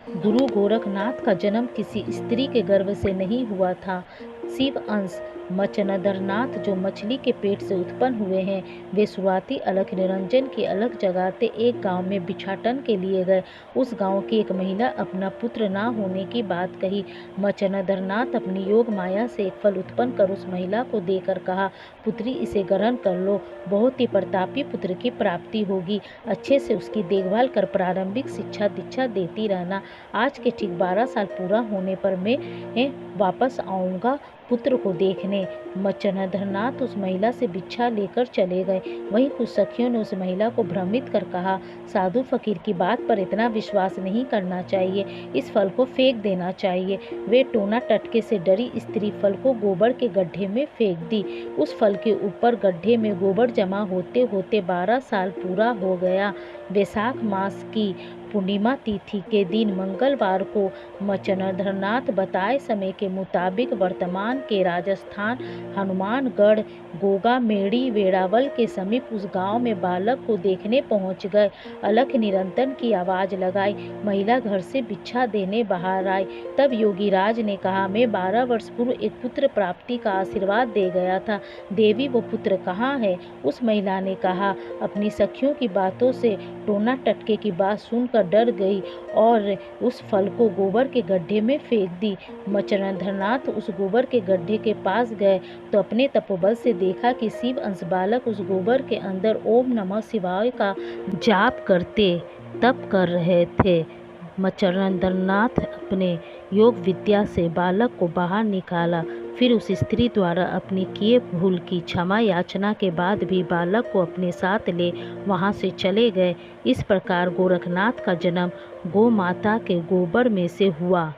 गुरु गोरखनाथ का जन्म किसी स्त्री के गर्भ से नहीं हुआ था। शिव अंश मचनदरनाथ जो मछली के पेट से उत्पन्न हुए हैं, वे शुरुआती अलख निरंजन की अलख जगाते एक गांव में भिक्षाटन के लिए गए। उस गांव की एक महिला अपना पुत्र ना होने की बात कही। मचनदरनाथ अपनी योग माया से एक फल उत्पन्न कर उस महिला को देकर कहा, पुत्री इसे ग्रहण कर लो, बहुत ही प्रतापी पुत्र की प्राप्ति होगी। अच्छे से उसकी देखभाल कर प्रारंभिक शिक्षा दीक्षा देती रहना। आज के ठीक 12 साल पूरा होने पर मैं वापस आऊँगा पुत्र को देखने। मचनदरनाथ उस महिला से भिक्षा लेकर चले गए। वहीं कुछ सखियों ने उस महिला को भ्रमित कर कहा, साधु फकीर की बात पर इतना विश्वास नहीं करना चाहिए, इस फल को फेंक देना चाहिए। वे टोना टटके से डरी स्त्री फल को गोबर के गड्ढे में फेंक दी। उस फल के ऊपर गड्ढे में गोबर जमा होते होते 12 साल पूरा हो गया। वैशाख मास की पूर्णिमा तिथि के दिन मंगलवार को मचनदरनाथ बताए समय के मुताबिक वर्तमान के राजस्थान हनुमानगढ़ गोगामेड़ी वेरावल के समीप उस गांव में बालक को देखने पहुंच गए। अलख निरंजन की आवाज़ लगाई। महिला घर से भिक्षा देने बाहर आई। तब योगी राज ने कहा, मैं 12 वर्ष पूर्व एक पुत्र प्राप्ति का आशीर्वाद दे गया था, देवी वो पुत्र कहाँ है? उस महिला ने कहा। अपनी सखियों की बातों से टोना टटके की बात सुनकर डर गई और उस फल को गोबर के गड्ढे में फेंक दी। मचनदरनाथ उस गोबर के गड्ढे के पास गए तो अपने तपोबल से देखा कि शिव अंश बालक उस गोबर के अंदर ओम नमः शिवाय का जाप करते तप कर रहे थे। मचनदरनाथ अपने योग विद्या से बालक को बाहर निकाला। फिर उस स्त्री द्वारा अपनी किए भूल की क्षमा याचना के बाद भी बालक को अपने साथ ले वहां से चले गए। इस प्रकार गोरखनाथ का जन्म गौ माता के गोबर में से हुआ।